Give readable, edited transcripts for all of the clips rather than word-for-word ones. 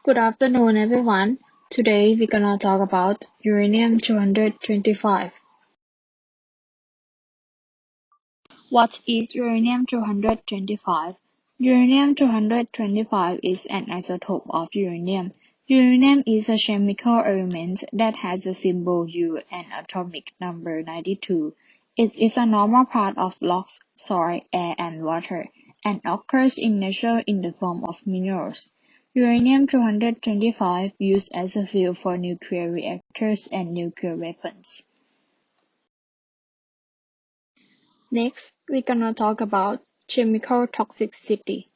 Good afternoon, everyone. Today we're gonna talk about uranium-225. What is uranium-225? Uranium-225 is an isotope of uranium. Uranium is a chemical element that has a symbol U and atomic number 92. It is a normal part of rocks, soil, air, and water, and occurs in nature in the form of minerals. Uranium-225 used as a fuel for nuclear reactors and nuclear weapons. Next, we're gonna talk about chemical toxicity.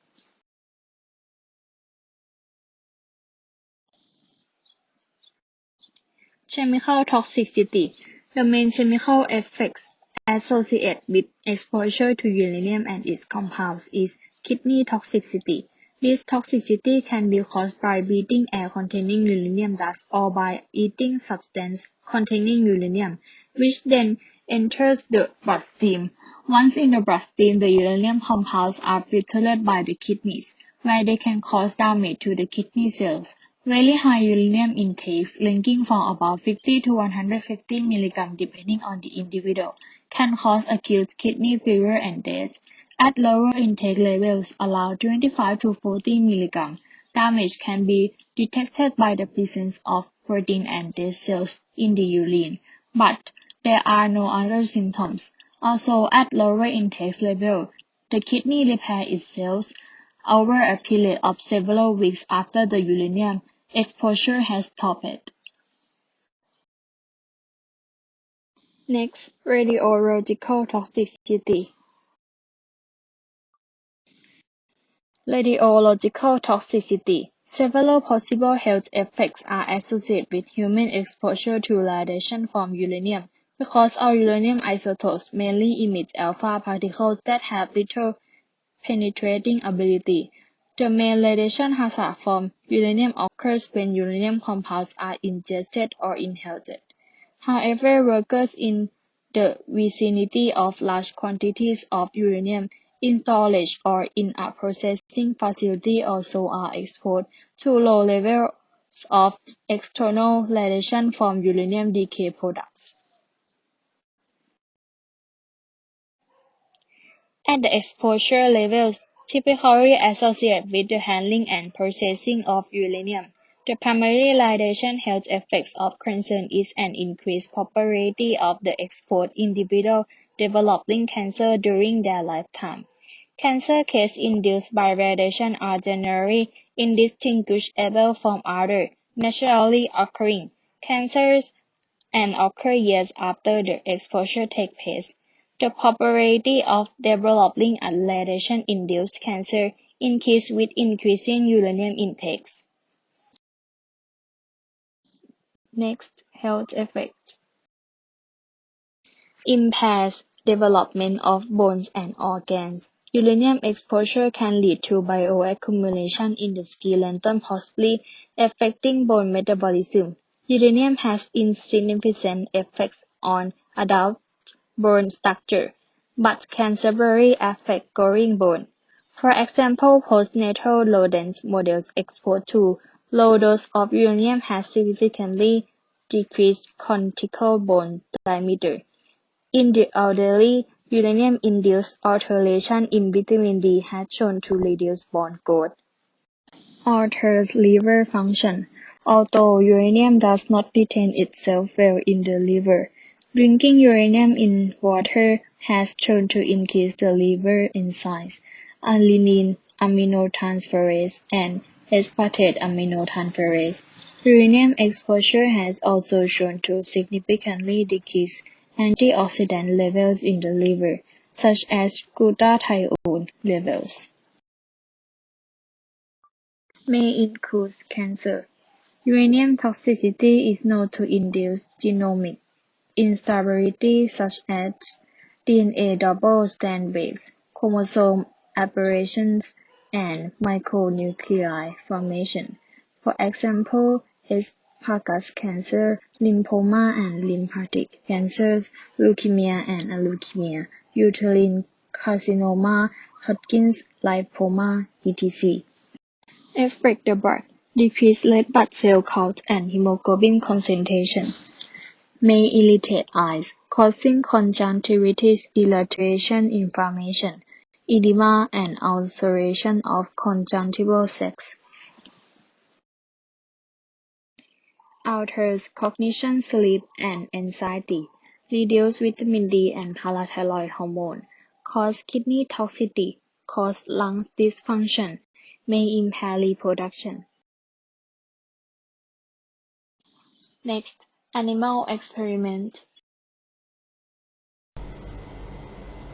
Chemical toxicity. The main chemical effects associated with exposure to uranium and its compounds is kidney toxicity. This toxicity can be caused by breathing air containing uranium dust or by eating substance containing uranium, which then enters the bloodstream. Once in the bloodstream, the uranium compounds are filtered by the kidneys, where they can cause damage to the kidney cells. Very high uranium intakes, ranging from about 50 to 150 mg depending on the individual, can cause acute kidney failure and death. At lower intake levels, around 25 to 40 mg, damage can be detected by the presence of protein and dead cells in the urine, but there are no other symptoms. Also, at lower intake level, the kidney repair itself over a period of several weeks after the uranium exposure has stopped. Next, radiological toxicity. Radiological toxicity. Several possible health effects are associated with human exposure to radiation from uranium because our uranium isotopes mainly emit alpha particles that have little penetrating ability. The main radiation hazard from uranium occurs when uranium compounds are ingested or inhaled. However, workers in the vicinity of large quantities of uranium in storage or in a processing facility also are exposed to low levels of external radiation from uranium decay products. At the exposure levels typically associated with the handling and processing of uranium, the primary radiation health effects of concern is an increased probability of the exposed individual developing cancer during their lifetime. Cancer cases induced by radiation are generally indistinguishable from other naturally occurring cancers and occur years after the exposure takes place. The probability of developing a radiation-induced cancer increases with increasing uranium intakes. Next, health effects. Impairs development of bones and organs. Uranium exposure can lead to bioaccumulation in the skeleton, possibly affecting bone metabolism. Uranium has insignificant effects on adult bone structure, but can severely affect growing bone. For example, postnatal rodent models exposed to low dose of uranium has significantly decreased cortical bone diameter. In the elderly, uranium-induced alteration in vitamin D has shown to reduce bone growth. Alters liver function. Although uranium does not retain itself well in the liver, drinking uranium in water has shown to increase the liver enzymes alanine aminotransferase and aspartate aminotransferase. Uranium exposure has also shown to significantly decrease antioxidant levels in the liver, such as glutathione levels. May include cancer. Uranium toxicity is known to induce genomic instability such as DNA double-strand breaks, chromosome aberrations, and micronuclei formation. For example, esophagus cancer, lymphoma and lymphatic cancers, leukemia and leukemia, uterine carcinoma, Hodgkin's lymphoma, etc. Affect the blood. decrease red blood cell count and hemoglobin concentration, may irritate eyes, causing conjunctivitis, irritation, inflammation, edema, and ulceration of conjunctival sacs. Alters cognition, sleep, and anxiety, reduce vitamin D and parathyroid hormone, cause kidney toxicity, cause lung dysfunction, may impair reproduction. Next, animal experiment.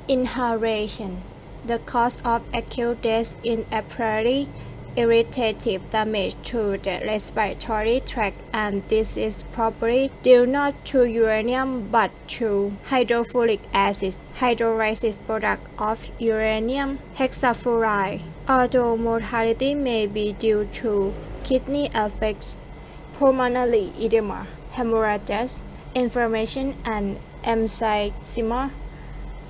Inhalation. The cause of acute death in apparently irritative damage to the respiratory tract, and this is probably due not to uranium but to hydrofluoric acid, hydrolysis product of uranium hexafluoride. Although mortality may be due to kidney effects, pulmonary edema, hemorrhages, inflammation, and emphysema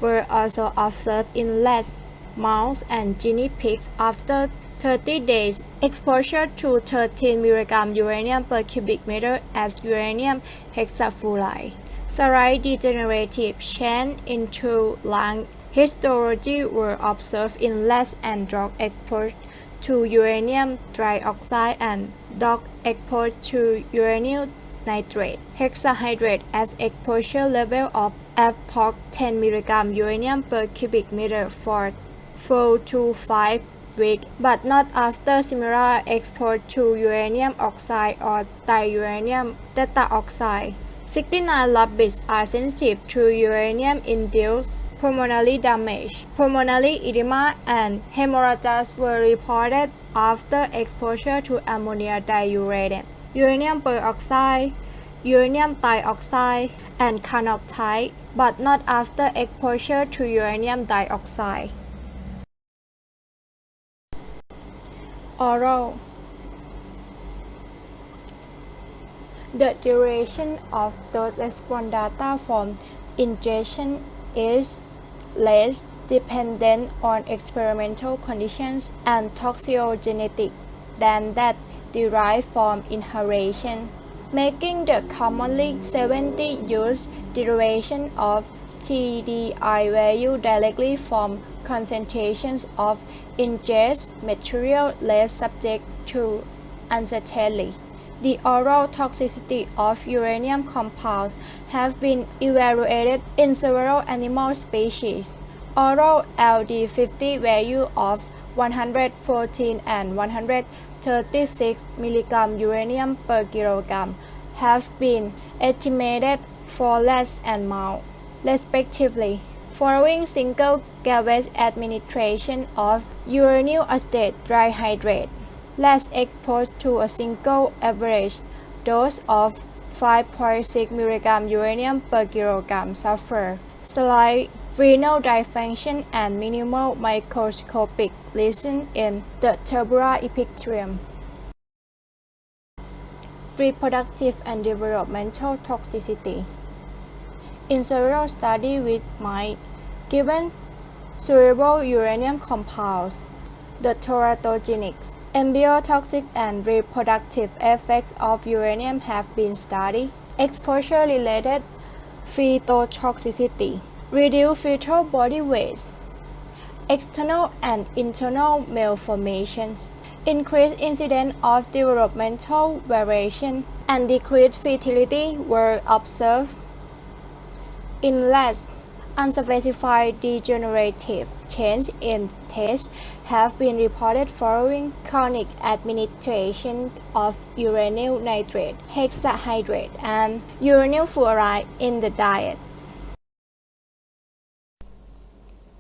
were also observed in rats, mouse, and guinea pigs after 30 days exposure to 13 mg uranium per cubic meter as uranium hexafluoride. Slight degenerative change into lung histology were observed in rats and dogs exposed to uranium dioxide and dogs exposed to uranium nitrate hexahydrate as exposure level of approx 10 mg uranium per cubic meter for 4 to 5 weeks, but not after similar exposure to uranium oxide or diuranium tetraoxide. 69 rabbits are sensitive to uranium-induced pulmonary damage. Pulmonary edema and hemorrhages were reported after exposure to ammonia diuretic, uranium peroxide, uranium dioxide, and carnotite, but not after exposure to uranium dioxide. Oral. The duration of dose response data from ingestion is less dependent on experimental conditions and toxicogenetic than that derived from inhalation, making the commonly 70 use derivation of TDI value directly from concentrations of ingest material less subject to uncertainty. The oral toxicity of uranium compounds have been evaluated in several animal species. Oral LD50 value of 114 and 136 mg uranium per kilogram have been estimated for rats and mouse, respectively, following single gavage administration of uranyl acetate dihydrate. Rats exposed to a single average dose of 5.6 mg uranium per kilogram suffer slight renal dysfunction and minimal microscopic lesions in the tubular epithelium. Reproductive and developmental toxicity. In several studies with mice given soluble uranium compounds, the teratogenic, embryotoxic, and reproductive effects of uranium have been studied. Exposure-related phytotoxicity, reduced fetal body weight, external and internal malformations, increased incidence of developmental variation, and decreased fertility were observed. In rats, unspecified degenerative change in taste have been reported following chronic administration of uranyl nitrate, hexahydrate, and uranyl fluoride in the diet.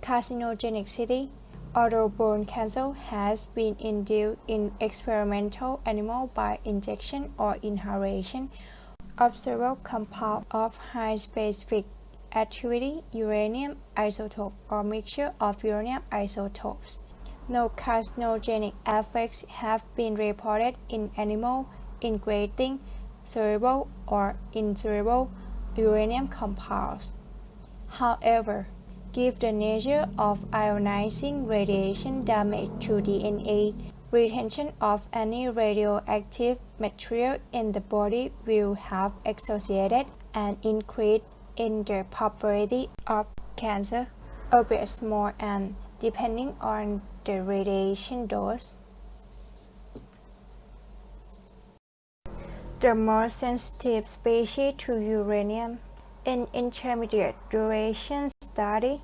Carcinogenicity. Although bone cancer has been induced in experimental animals by injection or inhalation of several compounds of high specific activity uranium isotope or mixture of uranium isotopes, no carcinogenic effects have been reported in animals ingesting soluble or insoluble uranium compounds. However, given the nature of ionizing radiation damage to DNA, Retention of any radioactive material in the body will have associated an increase in the probability of cancer, albeit small and depending on the radiation dose. The most sensitive species to uranium in intermediate duration study,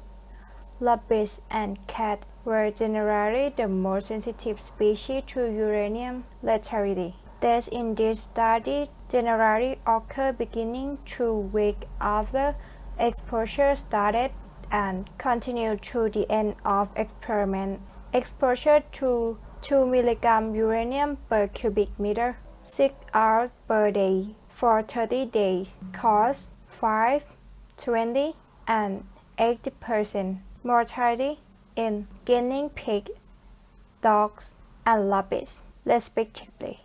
lapis and cat, were generally the most sensitive species to uranium lethality. Deaths in this study generally occur beginning 2 weeks after exposure started and continue to the end of experiment. Exposure to 2 mg uranium per cubic meter, 6 hours per day for 30 days, caused 5, 20, and 80% mortality in guinea pig, dogs, and lapis, respectively.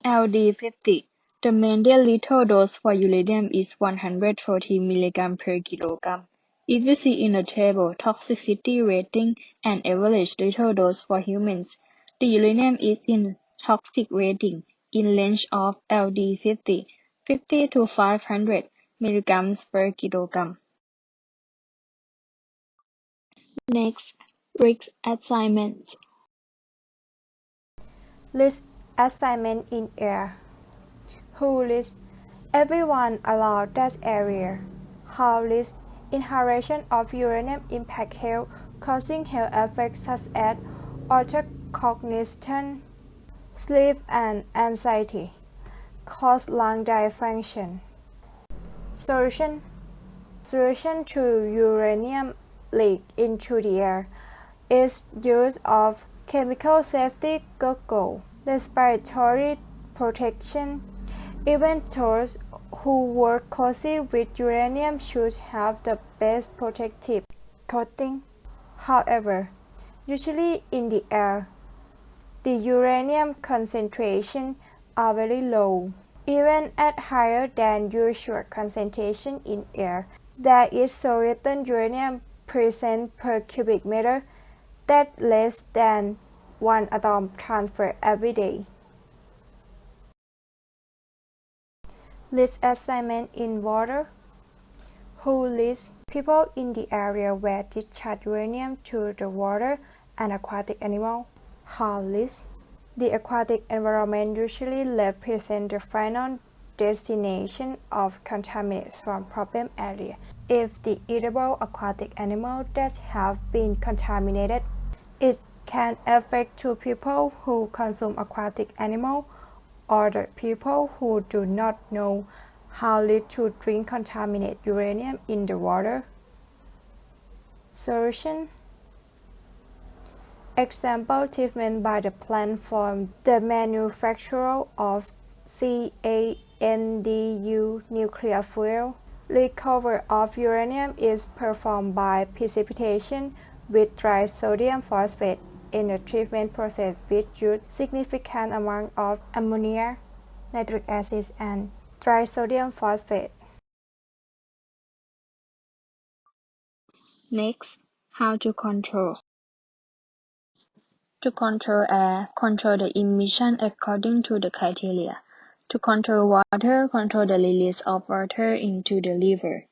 LD50. The median lethal dose for uranium is 140 mg per kilogram. If you see in the table toxicity rating and average lethal dose for humans, the uranium is in toxic rating in range of LD50, 50 to 500 mg per kilogram. Next, risk assignments. List assignment in air. Who lists? Everyone allowed that area. How lists? Inhalation of uranium impact health, causing health effects such as altered cognition, sleep, and anxiety. Cause lung dysfunction. Solution. Solution to uranium leak into the air is use of chemical safety goggles, respiratory protection. Even those who work closely with uranium should have the best protective coating. However, usually in the air, the uranium concentrations are very low. Even at higher than usual concentration in air, there is so little uranium present per cubic meter that less than 1 atom transfer every day. List assignment in water. Who lists? People in the area where discharge uranium to the water and aquatic animals. How lists? The aquatic environment usually represents the final destination of contaminants from problem area. If the eatable aquatic animals that have been contaminated, it can affect two people who consume aquatic animals or the people who do not know how to drink contaminated uranium in the water. Solution. Example treatment by the plant from the manufacturer of CANDU nuclear fuel. Recovery of uranium is performed by precipitation with dry sodium phosphate in the treatment process which use significant amount of ammonia, nitric acid, and dry sodium phosphate. Next, how to control. To control air, control the emission according to the criteria. To control water, control the release of water into the liver.